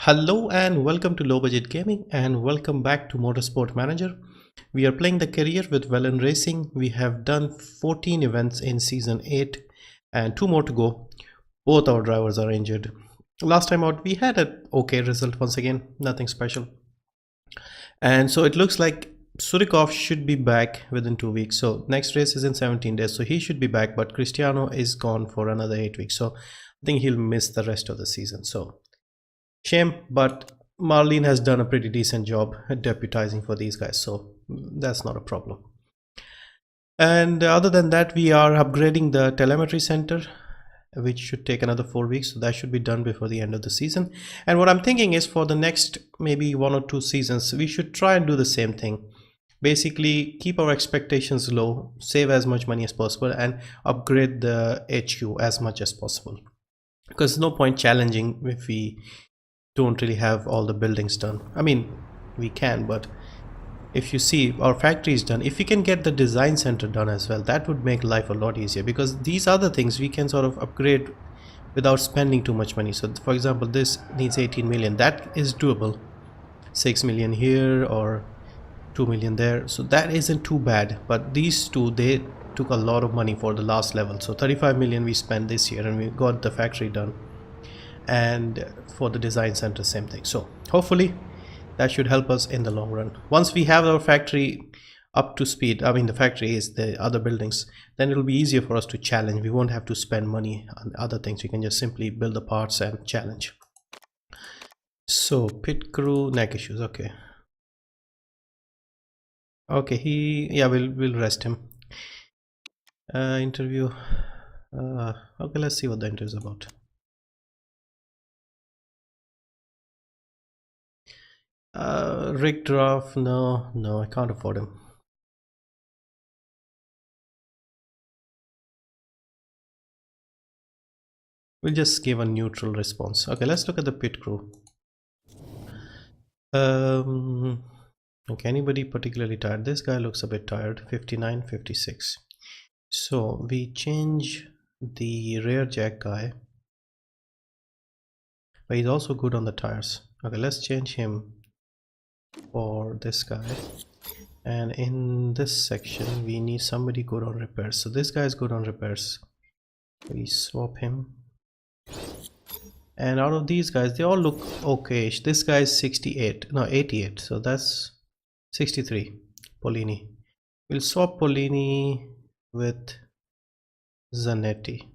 Hello and welcome to Low Budget Gaming and welcome back to Motorsport Manager. We are playing the career with Velan Racing. We have done 14 events in season 8 and 2 more to go. Both our drivers are injured. Last time out we had an okay result once again, nothing special. And so it looks like Surikov should be back within 2 weeks. So next race is in 17 days, so he should be back, but Cristiano is gone for another 8 weeks. So I think he'll miss the rest of the season. So shame, but Marlene has done a pretty decent job at deputizing for these guys, so that's not a problem. And other than that, we are upgrading the telemetry center, which should take another 4 weeks, so that should be done before the end of the season. And what I'm thinking is for the next maybe 1 or 2 seasons, we should try and do the same thing. Basically keep our expectations low, save as much money as possible, and upgrade the HQ as much as possible, because there's no point challenging if we don't really have all the buildings done. I mean, we can, but if you see our factory is done, if we can get the design center done as well, that would make life a lot easier, because these other things we can sort of upgrade without spending too much money. So for example, this needs 18 million, that is doable. 6 million here or 2 million there, so that isn't too bad. But these two, they took a lot of money for the last level. So 35 million we spent this year and we got the factory done, and for the design center same thing. So hopefully that should help us in the long run. Once we have our factory up to speed, I mean the factory is the other buildings, then it'll be easier for us to challenge. We won't have to spend money on other things. We can just simply build the parts and challenge. So pit crew, neck issues. Okay, we'll rest him. Interview. Okay, let's see what the interview is about. Rick Draft, no, I can't afford him. We'll just give a neutral response. Okay, let's look at the pit crew. Okay, anybody particularly tired? This guy looks a bit tired. 59, 56. So we change the rear jack guy, but he's also good on the tires. Okay, let's change him for this guy. And in this section we need somebody good on repairs, so this guy is good on repairs. We swap him. And out of these guys, they all look okay. This guy is 88, so that's 63. Polini. We'll swap Polini with Zanetti,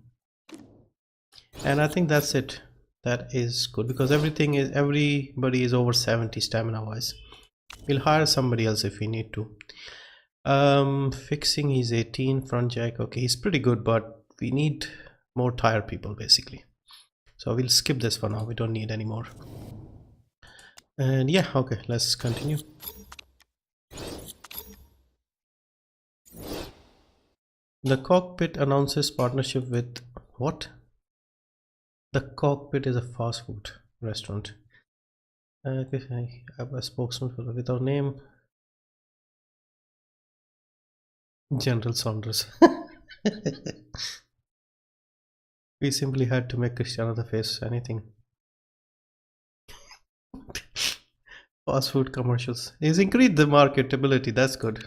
and I think that's it. That is good, because everybody is over 70 stamina wise. We'll hire somebody else if we need to. Fixing, he's 18. Front jack, okay, he's pretty good, but we need more tire people basically, so we'll skip this for now. We don't need any more. And yeah, okay, let's continue. The cockpit announces partnership with what? The cockpit is a fast food restaurant. Okay, I have a spokesman for with our name, General Saunders. We simply had to make Cristiano the face. Anything. Fast food commercials. He's increased the marketability. That's good.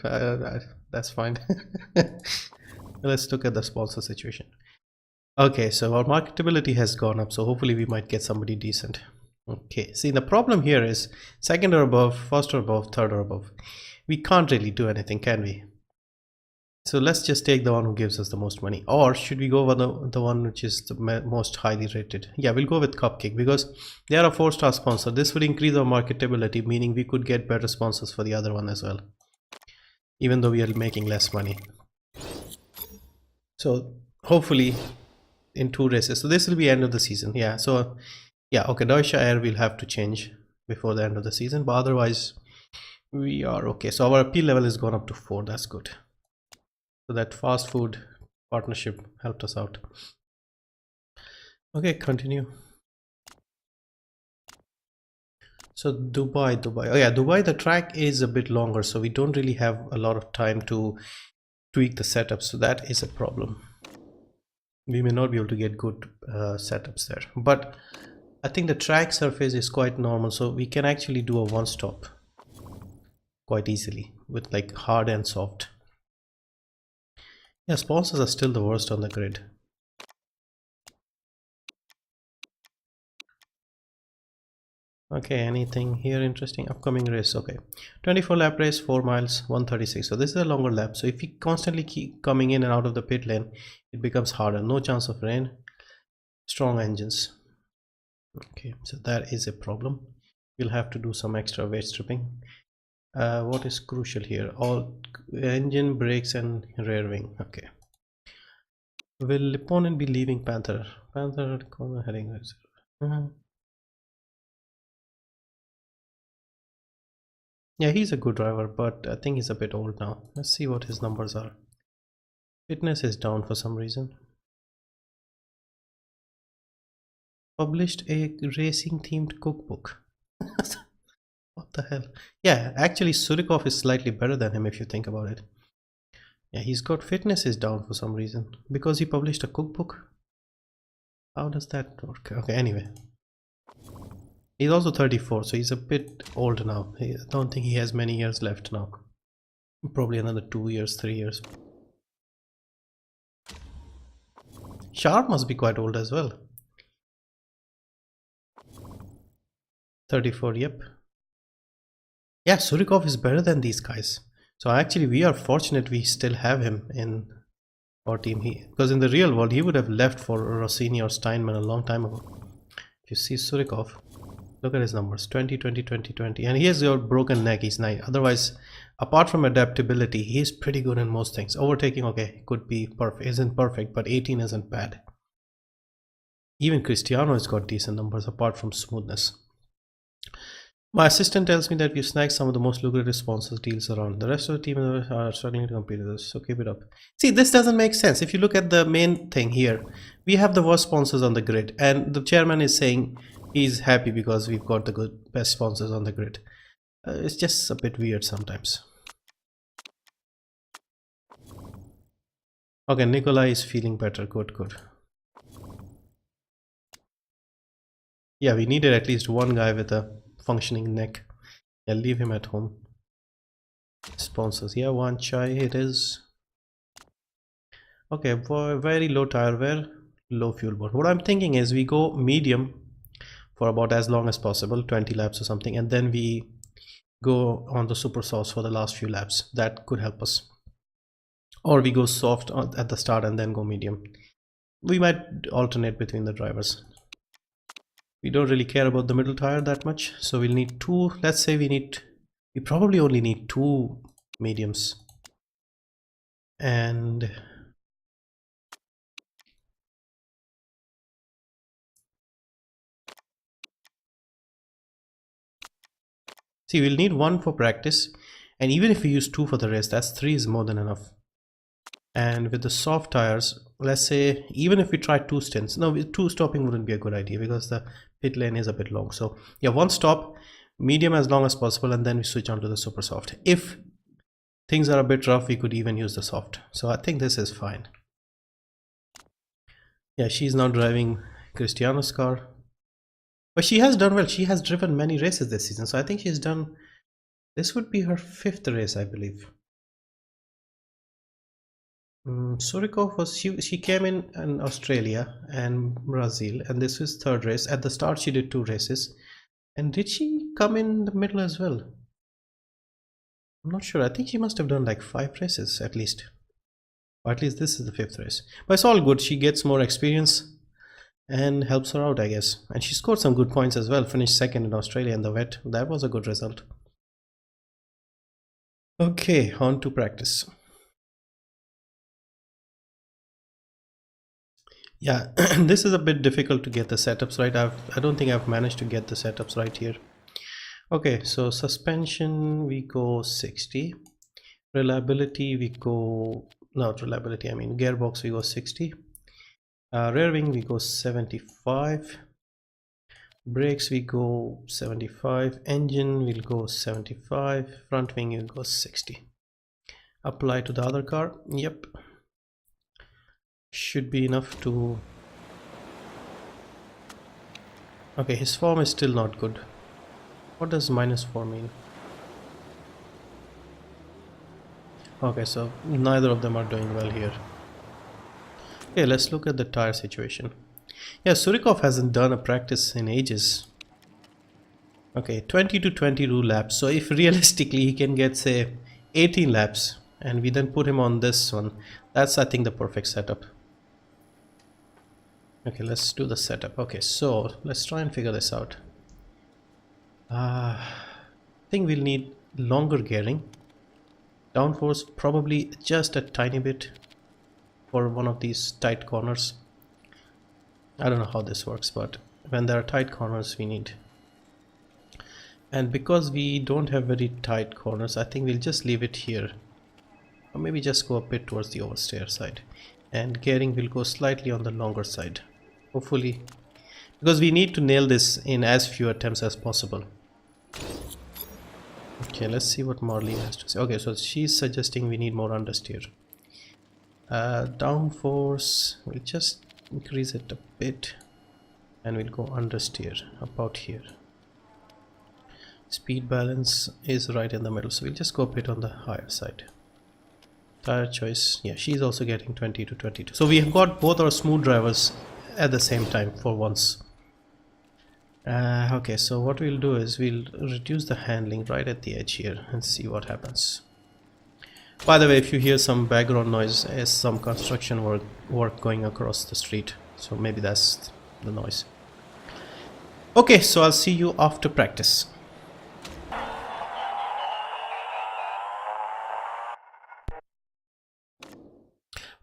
That's fine. Let's look at the sponsor situation. Okay, so our marketability has gone up, so hopefully we might get somebody decent. Okay, see, the problem here is second or above, first or above, third or above. We can't really do anything, can we? So let's just take the one who gives us the most money. Or should we go with the one which is the most highly rated? Yeah, we'll go with Cupcake, because they are a 4-star sponsor. This would increase our marketability, meaning we could get better sponsors for the other one as well, even though we are making less money. So hopefully in 2 races. So this will be end of the season. Yeah, so yeah, okay, Deutsche Air will have to change before the end of the season, but otherwise we are okay. So our appeal level has gone up to 4. That's good. So that fast food partnership helped us out. Okay, continue. So Dubai. Oh yeah, Dubai, the track is a bit longer, so we don't really have a lot of time to tweak the setup, so that is a problem. We may not be able to get good setups there, but I think the track surface is quite normal, so we can actually do a one stop quite easily with like hard and soft. Yeah, sponsors are still the worst on the grid. Okay, anything here interesting? Upcoming race. Okay, 24 lap race, 4 miles, 136. So this is a longer lap. So if we constantly keep coming in and out of the pit lane, it becomes harder. No chance of rain, strong engines. Okay, so that is a problem. We'll have to do some extra weight stripping. What is crucial here? All engine, brakes and rear wing. Okay. Will opponent be leaving Panther? Panther corner heading reserve. Yeah, he's a good driver, but I think he's a bit old now. Let's see what his numbers are. Fitness is down for some reason. Published a racing themed cookbook. What the hell? Yeah, actually Surikov is slightly better than him if you think about it. Yeah, he's got fitness is down for some reason. Because he published a cookbook? How does that work? Okay, anyway. He's also 34, so he's a bit old now. I don't think he has many years left now. Probably another 2 years, 3 years. Sharp must be quite old as well. 34, yep. Yeah, Surikov is better than these guys. So actually we are fortunate we still have him in our team. Because in the real world he would have left for Rossini or Steinman a long time ago. If you see Surikov, look at his numbers, 20, 20, 20, 20. And he has your broken neck, he's 9. Otherwise, apart from adaptability, he's pretty good in most things. Overtaking, okay, could be perfect, isn't perfect, but 18 isn't bad. Even Cristiano has got decent numbers apart from smoothness. My assistant tells me that we snagged some of the most lucrative sponsors deals around. The rest of the team are struggling to compete with us, so keep it up. See, this doesn't make sense. If you look at the main thing here, we have the worst sponsors on the grid, and the chairman is saying he's happy because we've got the best sponsors on the grid. It's just a bit weird sometimes. Okay, Nikolai is feeling better. Good, good. Yeah, we needed at least one guy with a functioning neck. Yeah, leave him at home. Sponsors, yeah, one chai it is. Okay, for very low tire wear, low fuel burn. What I'm thinking is we go medium for about as long as possible, 20 laps or something, and then we go on the super sauce for the last few laps. That could help us. Or we go soft at the start and then go medium. We might alternate between the drivers. We don't really care about the middle tire that much, so we'll need 2. Let's say we probably only need 2 mediums. And see, we'll need 1 for practice, and even if we use 2 for the race, that's 3 is more than enough. And with the soft tires, let's say even if we try 2 stints, no, 2 stopping wouldn't be a good idea because the pit lane is a bit long. So yeah, 1 stop, medium as long as possible, and then we switch on to the super soft. If things are a bit rough, we could even use the soft. So I think this is fine. Yeah, she's now driving Cristiano's car, but she has done well. She has driven many races this season, so I think she's done, this would be her 5th race, I believe. Surikov was, she came in Australia and Brazil, and this was 3rd race. At the start she did 2 races, and did she come in the middle as well? I'm not sure. I think she must have done like 5 races at least, or at least this is the 5th race. But it's all good. She gets more experience and helps her out, I guess. And she scored some good points as well. Finished 2nd in Australia in the wet. That was a good result. Okay, on to practice. Yeah, this is a bit difficult to get the setups right. I don't think I've managed to get the setups right here. Okay, so suspension we go 60. Reliability we go, not reliability, I mean gearbox we go 60. Rear wing we go 75. Brakes we go 75. Engine will go 75. Front wing will go 60. Apply to the other car. Yep. Should be enough to Okay, his form is still not good. What does -4 mean? Okay, so neither of them are doing well here. Okay, let's look at the tire situation. Yeah, Surikov hasn't done a practice in ages. Okay, 20 to 22 laps. So if realistically he can get, say, 18 laps and we then put him on this one, that's, I think, the perfect setup. Okay, let's do the setup. Okay, so let's try and figure this out. I think we'll need longer gearing. Downforce probably just a tiny bit for one of these tight corners. I don't know how this works, but when there are tight corners we need. And because we don't have very tight corners, I think we'll just leave it here. Or maybe just go a bit towards the oversteer side. And gearing will go slightly on the longer side. Hopefully. Because we need to nail this in as few attempts as possible. Okay, let's see what Marlene has to say. Okay, so she's suggesting we need more understeer. Downforce, we'll just increase it a bit. And we'll go understeer, about here. Speed balance is right in the middle, so we'll just go a bit on the higher side. Tire choice, yeah, she's also getting 20 to 22. So we have got both our smooth drivers at the same time for once. Okay, so what we'll do is we'll reduce the handling right at the edge here and see what happens. By the way, if you hear some background noise, there's some construction work going across the street, so maybe that's the noise. Okay, so I'll see you after practice.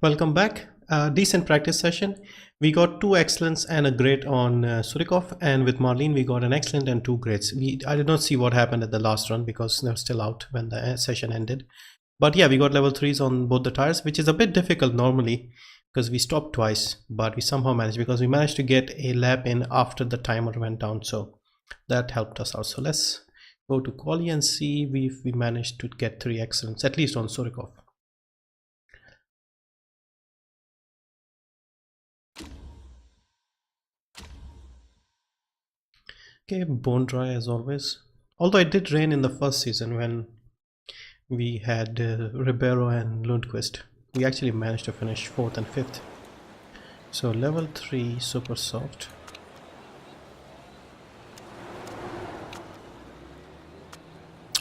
Welcome back. Decent practice session. We got 2 excellents and a great on Surikov, and with Marlene we got an excellent and 2 greats. I did not see what happened at the last run because they're still out when the session ended. But yeah, we got level 3s on both the tires, which is a bit difficult normally because we stopped twice, but we somehow managed because we managed to get a lap in after the timer went down, so that helped us out. So let's go to quali and see if we managed to get 3 excellents, at least on Surikov. Okay, bone dry as always. Although it did rain in the first season when we had Ribeiro and Lundqvist. We actually managed to finish 4th and 5th. So level 3 super soft.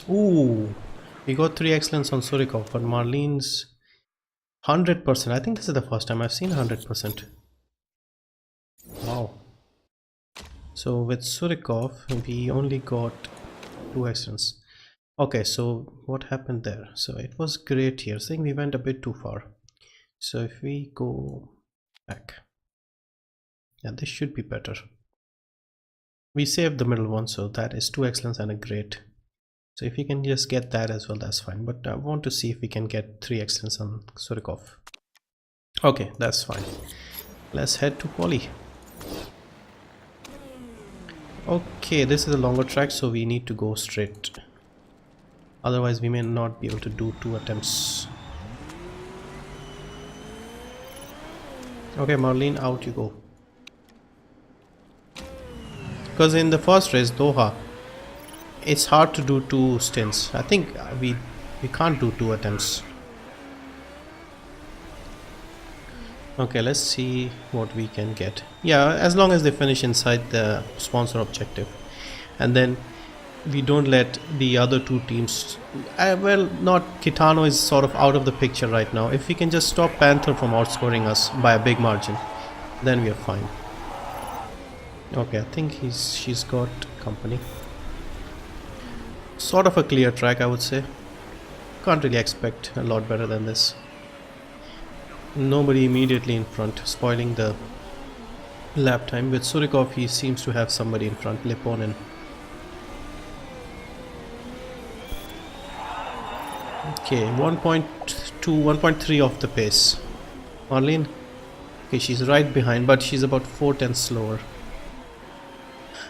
Ooh, we got 3 excellence on Surikov, but Marlene's 100%. I think this is the first time I've seen 100%. Wow. So with Surikov, we only got 2 excellence. Okay, so what happened there? So it was great here. I think we went a bit too far. So if we go back, yeah, this should be better. We saved the middle one, so that is 2 excellence and a great. So if we can just get that as well, that's fine. But I want to see if we can get 3 excellence on Surikov. Okay, that's fine. Let's head to quali. Okay, this is a longer track, so we need to go straight. Otherwise, we may not be able to do 2 attempts. Okay, Marlene, out you go. Because in the first race, Doha, it's hard to do 2 stints. I think we can't do 2 attempts. Okay, let's see what we can get. Yeah, as long as they finish inside the sponsor objective. And then we don't let the other 2 teams... well, not Kitano is sort of out of the picture right now. If we can just stop Panther from outscoring us by a big margin, then we are fine. Okay, I think she's got company. Sort of a clear track, I would say. Can't really expect a lot better than this. Nobody immediately in front, spoiling the lap time. With Surikov, he seems to have somebody in front, Leponin. Okay, 1.2, 1.3 off the pace. Marlene? Okay, she's right behind, but she's about 4/10 slower.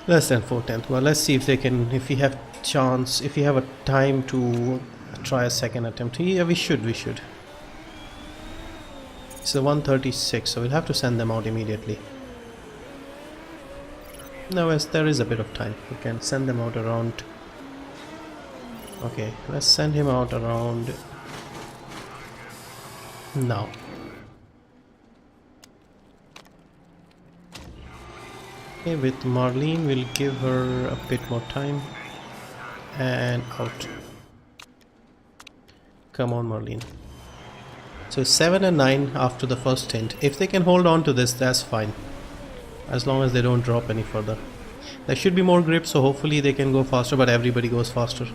Less than 4/10. Well, let's see if they can, if we have chance, if we have a time to try a second attempt. Yeah, we should. It's a 1:36, so we'll have to send them out immediately. No, yes, there is a bit of time. We can send them out around. Okay, let's send him out around now. Okay, with Marlene, we'll give her a bit more time. And out. Come on, Marlene. So 7 and 9 after the first stint. If they can hold on to this, that's fine. As long as they don't drop any further. There should be more grip, so hopefully they can go faster, but everybody goes faster.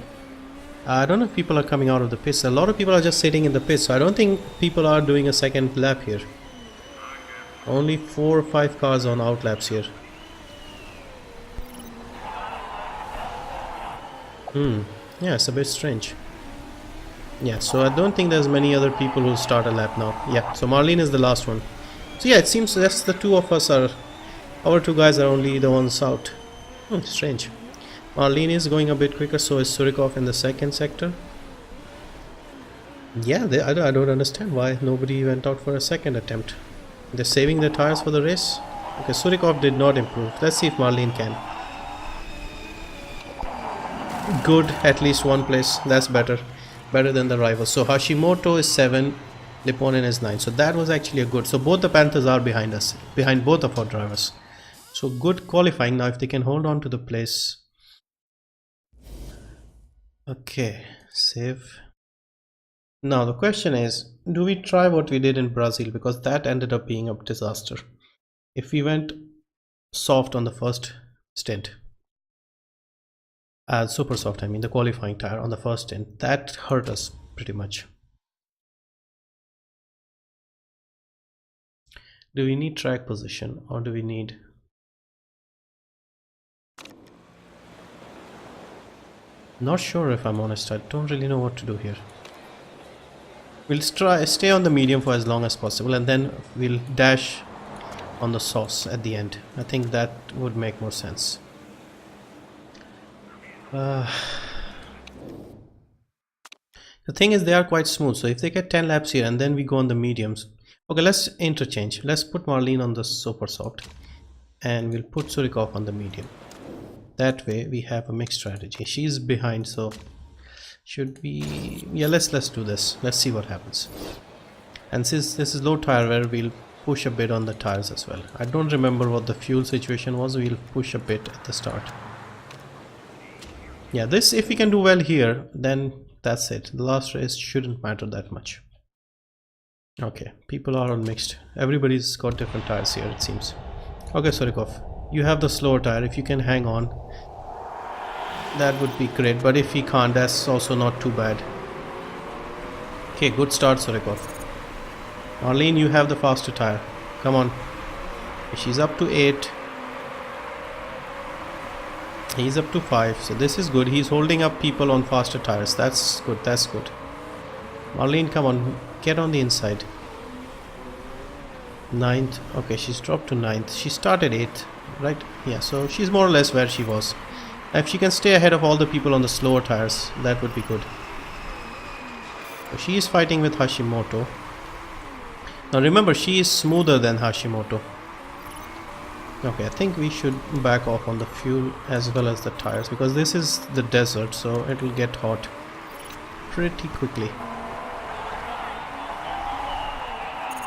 I don't know if people are coming out of the pits. A lot of people are just sitting in the pits, so I don't think people are doing a second lap here. Only 4 or 5 cars on out laps here. Yeah, it's a bit strange. Yeah, so I don't think there's many other people who start a lap now. Yeah, so Marlene is the last one. So yeah, it seems that's the two of us are... Our two guys are only the ones out. Strange. Marlene is going a bit quicker, so is Surikov in the second sector. Yeah, I don't understand why nobody went out for a second attempt. They're saving their tires for the race. Okay, Surikov did not improve. Let's see if Marlene can. Good, at least one place. That's better. Better than the rivals. So Hashimoto is 7, Lipponen is 9. So that was actually a good. So both the Panthers are behind us. Behind both of our drivers. So good qualifying. Now if they can hold on to the place. Okay, save. Now the question is, do we try what we did in Brazil? Because that ended up being a disaster. If we went soft on the first stint. Super soft, I mean the qualifying tire on the first stint, that hurt us pretty much. Do we need track position or do we need... Not sure, if I'm honest. I don't really know what to do here. We'll stay on the medium for as long as possible and then we'll dash on the sauce at the end. I think that would make more sense. The thing is, they are quite smooth, so if they get 10 laps here and then we go on the mediums. Okay, let's interchange. Let's put Marlene on the super soft and we'll put Surikov on the medium. That way we have a mixed strategy. She's behind, so should we... Yeah, let's do this. Let's see what happens. And since this is low tire wear, we'll push a bit on the tires as well. I don't remember what the fuel situation was. We'll push a bit at the start. Yeah, this, if we can do well here, then that's it. The last race shouldn't matter that much. Okay, people are on mixed. Everybody's got different tires here, it seems. Okay, Surikov, you have the slower tire. If you can hang on, that would be great. But if he can't, that's also not too bad. Okay, good start, Surikov. Marlene, you have the faster tire. Come on. She's up to 8. He's up to 5, so this is good. He's holding up people on faster tires. That's good, that's good. Marlene, come on, get on the inside. 9th, okay, she's dropped to 9th. She started 8th, right? Yeah, so she's more or less where she was. If she can stay ahead of all the people on the slower tires, that would be good. So she is fighting with Hashimoto. Now remember, she is smoother than Hashimoto. Okay, I think we should back off on the fuel as well as the tires, because this is the desert, so it will get hot pretty quickly.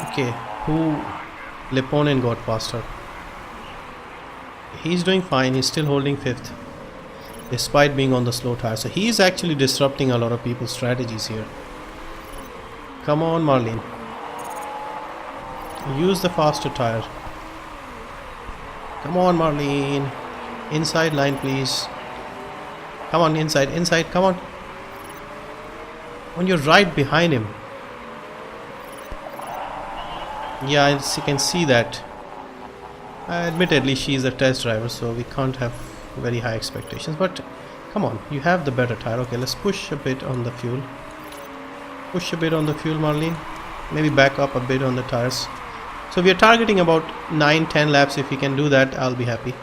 Okay, Lipponen got past her. He's doing fine. He's still holding 5th despite being on the slow tire, so he's actually disrupting a lot of people's strategies here. Come on, Marlene, use the faster tire. Come on, Marlene. Inside line, please. Come on, inside, come on. When you're right behind him. Yeah, you can see that. Admittedly, she's a test driver, so we can't have very high expectations. But come on, you have the better tire. Okay, let's push a bit on the fuel. Push a bit on the fuel, Marlene. Maybe back up a bit on the tires. So we are targeting about 9-10 laps. If we can do that, I'll be happy.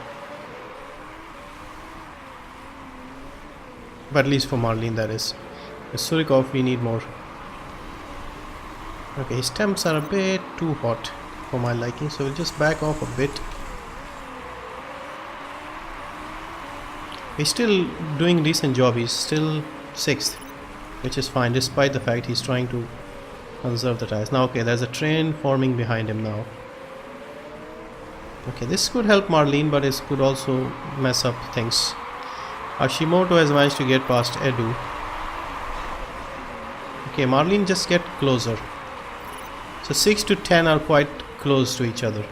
But at least for Marlene, that is. With Surikov, we need more. Okay, his temps are a bit too hot for my liking, so we'll just back off a bit. He's still doing a decent job. He's still 6th, which is fine despite the fact he's trying to conserve the tires. Now okay, there's a train forming behind him now. Okay, this could help Marlene, but it could also mess up things. Hashimoto has managed to get past Edu. Okay, Marlene, just get closer. So 6 to 10 are quite close to each other.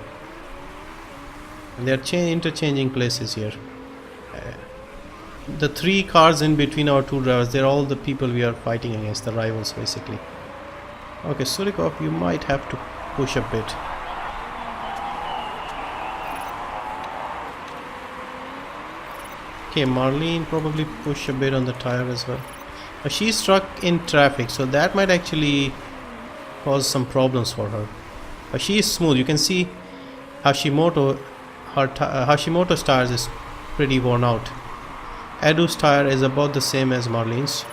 And they're interchanging places here. The 3 cars in between our 2 drivers, they're all the people we are fighting against, the rivals basically. Okay, Surikov, you might have to push a bit. Okay, Marlene probably push a bit on the tire as well. She's stuck in traffic, so that might actually cause some problems for her. But she is smooth. You can see Hashimoto's tires is pretty worn out. Edu's tire is about the same as Marlene's.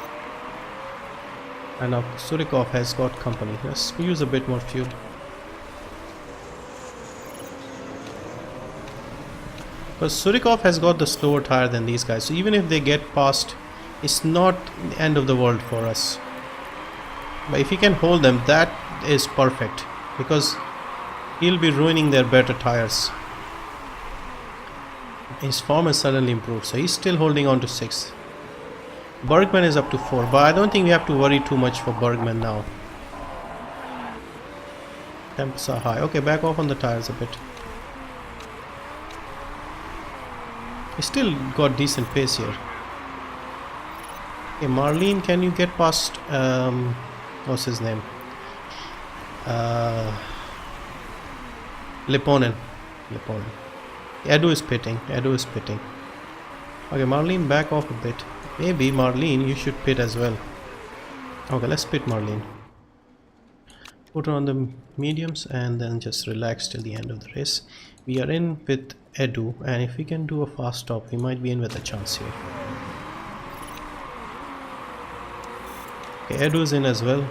And now Surikov has got company. Let's use a bit more fuel. Because Surikov has got the slower tire than these guys, so even if they get past, it's not the end of the world for us. But if he can hold them, that is perfect, because he'll be ruining their better tires. His form has suddenly improved, so he's still holding on to 6th. Bergman is up to 4, but I don't think we have to worry too much for Bergman now. Temps are high. Okay, back off on the tires a bit. He still got decent pace here. Okay, Marlene, can you get past what's his name? Liponen. Edu is pitting. Okay, Marlene, back off a bit. Maybe Marlene, you should pit as well. Okay, let's pit Marlene. Put her on the mediums and then just relax till the end of the race. We are in with Edu, and if we can do a fast stop, we might be in with a chance here. Okay, Edu is in as well.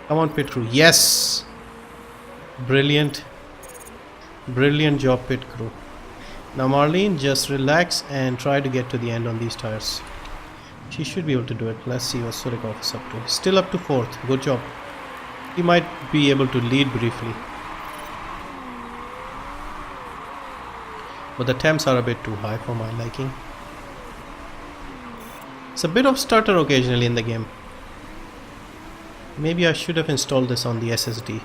Come on, pit crew. Yes! Brilliant job, pit crew. Now Marlene, just relax and try to get to the end on these tires. She should be able to do it. Let's see what Surikov is up to. Still up to 4th. Good job. He might be able to lead briefly. But the temps are a bit too high for my liking. It's a bit of stutter occasionally in the game. Maybe I should have installed this on the SSD.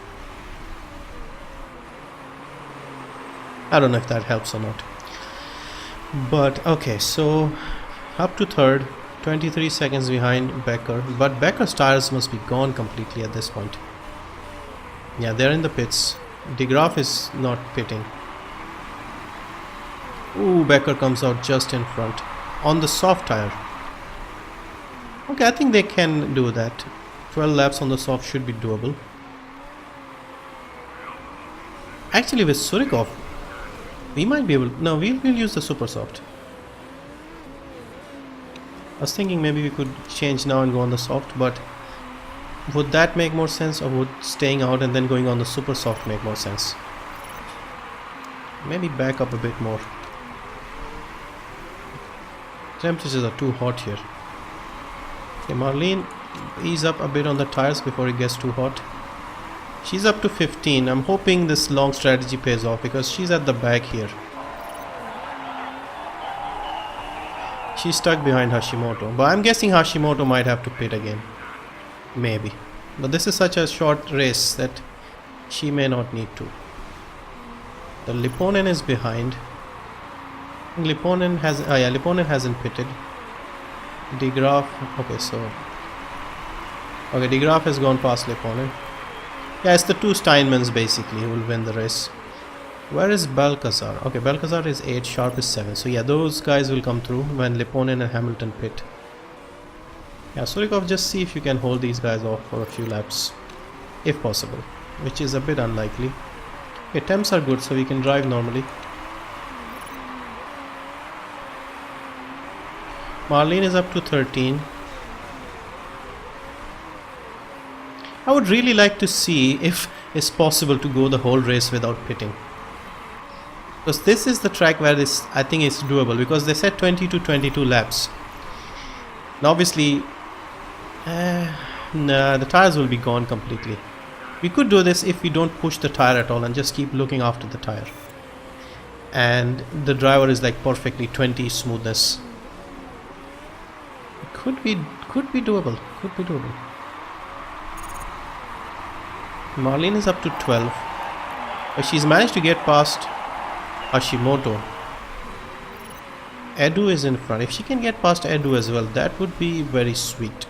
I don't know if that helps or not. But okay, so up to 3rd, 23 seconds behind Becker. But Becker's tires must be gone completely at this point. Yeah, they're in the pits. De Graaf is not pitting. Ooh, Becker comes out just in front on the soft tire. Okay, I think they can do that. 12 laps on the soft should be doable. Actually, with Surikov, we might be able... No, we'll use the super soft. I was thinking maybe we could change now and go on the soft, but would that make more sense, or would staying out and then going on the super soft make more sense? Maybe back up a bit more. Temperatures are too hot here. Okay, Marlene, ease up a bit on the tires before it gets too hot. She's up to 15. I'm hoping this long strategy pays off because she's at the back here. She's stuck behind Hashimoto, but I'm guessing Hashimoto might have to pit again. Maybe. But this is such a short race that she may not need to. The Liponen is behind. Liponen hasn't pitted. De Graaf, De Graaf has gone past Liponen. Yeah, it's the 2 Steinmans basically who will win the race. Where is Balcazar? Okay, Balcazar is 8, Sharp is 7. So yeah, those guys will come through when Liponen and Hamilton pit. Yeah, Surikov, just see if you can hold these guys off for a few laps, if possible, which is a bit unlikely. Okay, temps are good, so we can drive normally. Marlene is up to 13. I would really like to see if it's possible to go the whole race without pitting. Because this is the track where this, I think, is doable, because they said 20 to 22 laps. Now obviously nah, the tires will be gone completely. We could do this if we don't push the tire at all and just keep looking after the tire, and the driver is like perfectly 20 smoothness. Could be doable. Marlene is up to 12, but she's managed to get past Hashimoto. Edu is in front. If she can get past Edu as well, that would be very sweet.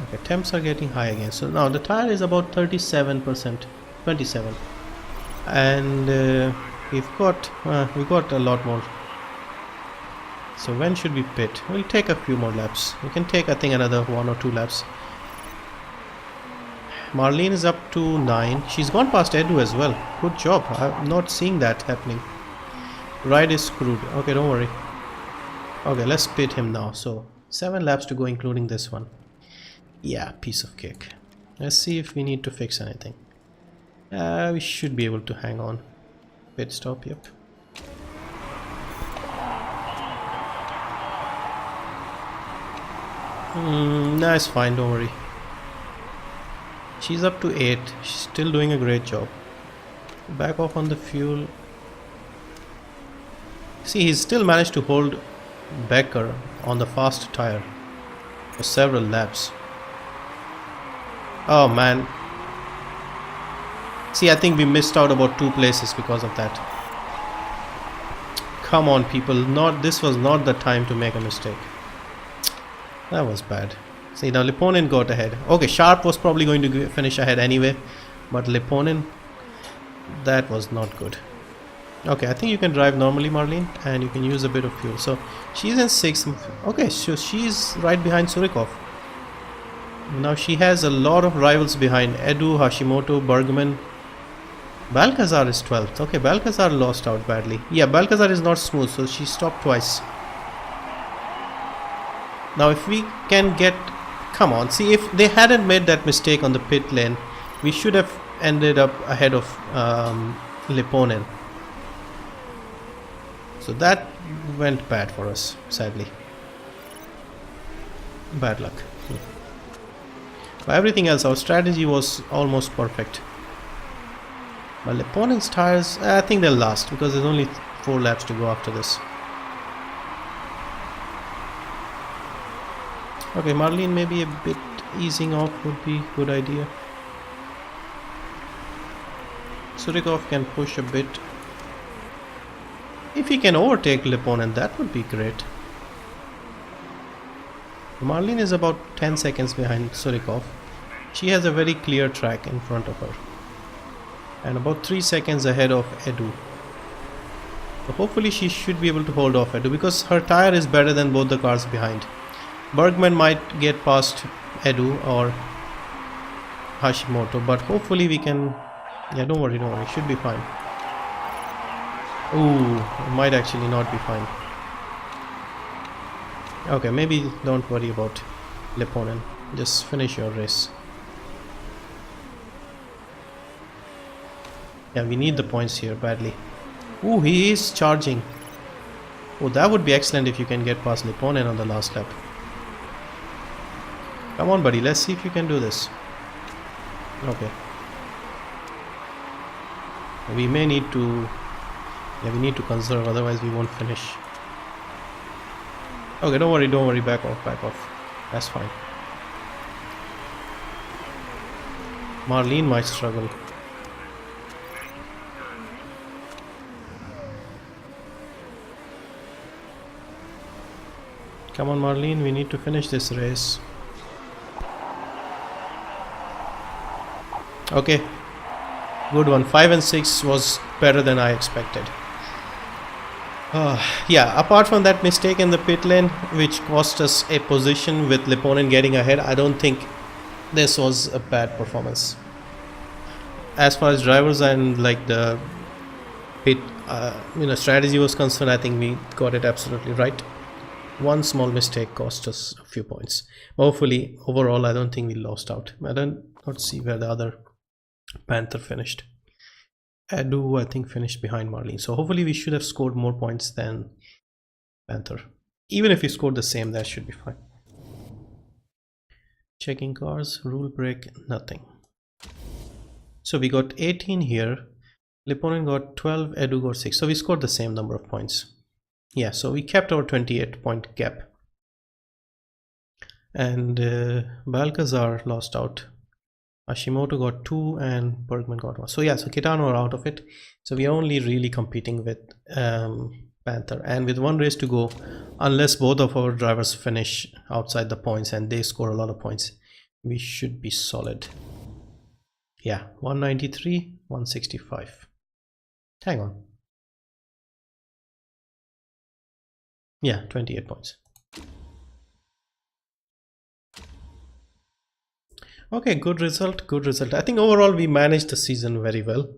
Okay, temps are getting high again. So now the tire is about 37%, 27, and we've got a lot more. So when should we pit? We'll take a few more laps. We can take, I think, another 1 or 2 laps. Marlene is up to 9. She's gone past Edu as well. Good job. I'm not seeing that happening. Ride is screwed. Okay, don't worry. Okay, let's pit him now. So 7 laps to go, including this one. Yeah, piece of cake. Let's see if we need to fix anything. We should be able to hang on. Pit stop, yep. Nah, it's fine, don't worry. She's up to 8. She's still doing a great job. Back off on the fuel. See, he's still managed to hold Becker on the fast tire for several laps. Oh man. See, I think we missed out about 2 places because of that. Come on, people. This was not the time to make a mistake. That was bad. See, now Lipponen got ahead. Okay, Sharp was probably going to finish ahead anyway, but Lipponen, that was not good. Okay, I think you can drive normally, Marlene, and you can use a bit of fuel. So she's in 6th. Okay, so she's right behind Surikov. Now she has a lot of rivals behind: Edu, Hashimoto, Bergman. Balcazar is 12th. Okay, Balcazar lost out badly. Yeah, Balcazar is not smooth, so she stopped twice. Now if we can get... Come on, see, if they hadn't made that mistake on the pit lane, we should have ended up ahead of Lipponen. So that went bad for us, sadly. Bad luck. But everything else, our strategy was almost perfect. But Lipponen's tires, I think they'll last, because there's only 4 laps to go after this. Okay, Marlene, maybe a bit easing off would be a good idea. Surikov can push a bit. If he can overtake Lipponen, that would be great. Marlene is about 10 seconds behind Surikov. She has a very clear track in front of her, and about 3 seconds ahead of Edu. So hopefully she should be able to hold off Edu, because her tire is better than both the cars behind. Bergman might get past Edu or Hashimoto, but hopefully we can... Yeah, don't worry, should be fine. Ooh, it might actually not be fine. Okay, maybe don't worry about Lipponen. Just finish your race. Yeah, we need the points here badly. Ooh, he is charging. Oh, that would be excellent if you can get past Lipponen on the last lap. Come on, buddy, let's see if you can do this. Okay. We may need to... Yeah, we need to conserve, otherwise we won't finish. Okay, don't worry, back off. That's fine. Marlene might struggle. Come on, Marlene, we need to finish this race. Okay, good one. 5 and 6 was better than I expected. Yeah, apart from that mistake in the pit lane, which cost us a position with Lipponen getting ahead, I don't think this was a bad performance. As far as drivers and like the pit strategy was concerned, I think we got it absolutely right. One small mistake cost us a few points. Hopefully, overall, I don't think we lost out. I don't see where the other Panther finished. Edu, I think, finished behind Marlene. So hopefully we should have scored more points than Panther. Even if we scored the same, that should be fine. Checking cars, rule break, nothing. So we got 18 here. Liponen got 12, Edu got 6. So we scored the same number of points. Yeah, so we kept our 28 point gap. And Balcazar lost out. Hashimoto got 2 and Bergman got 1. So yeah, so Kitano are out of it. So we are only really competing with Panther. And with one race to go, unless both of our drivers finish outside the points and they score a lot of points, we should be solid. Yeah, 193, 165. Hang on. Yeah, 28 points. Okay, good result, good result. I think overall we managed the season very well.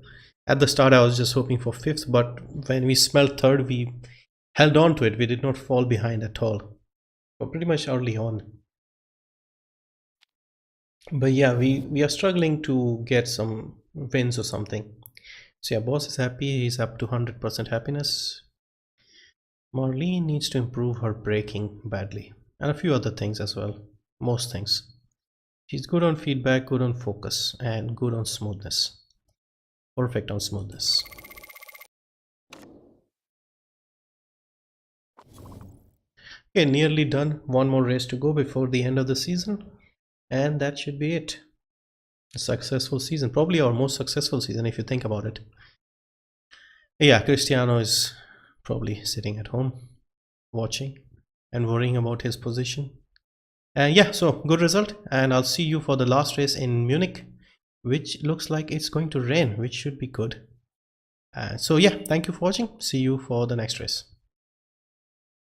At the start I was just hoping for 5th, but when we smelled 3rd, we held on to it. We did not fall behind at all. So pretty much early on. But yeah, we are struggling to get some wins or something. So yeah, boss is happy. He's up to 100% happiness. Marlene needs to improve her braking badly. And a few other things as well. Most things. She's good on feedback, good on focus, and good on smoothness. Perfect on smoothness. Okay, nearly done. One more race to go before the end of the season. And that should be it. A successful season. Probably our most successful season if you think about it. Yeah, Cristiano is probably sitting at home watching and worrying about his position. Yeah, so good result, and I'll see you for the last race in Munich, which looks like it's going to rain, which should be good. So yeah, thank you for watching. See you for the next race.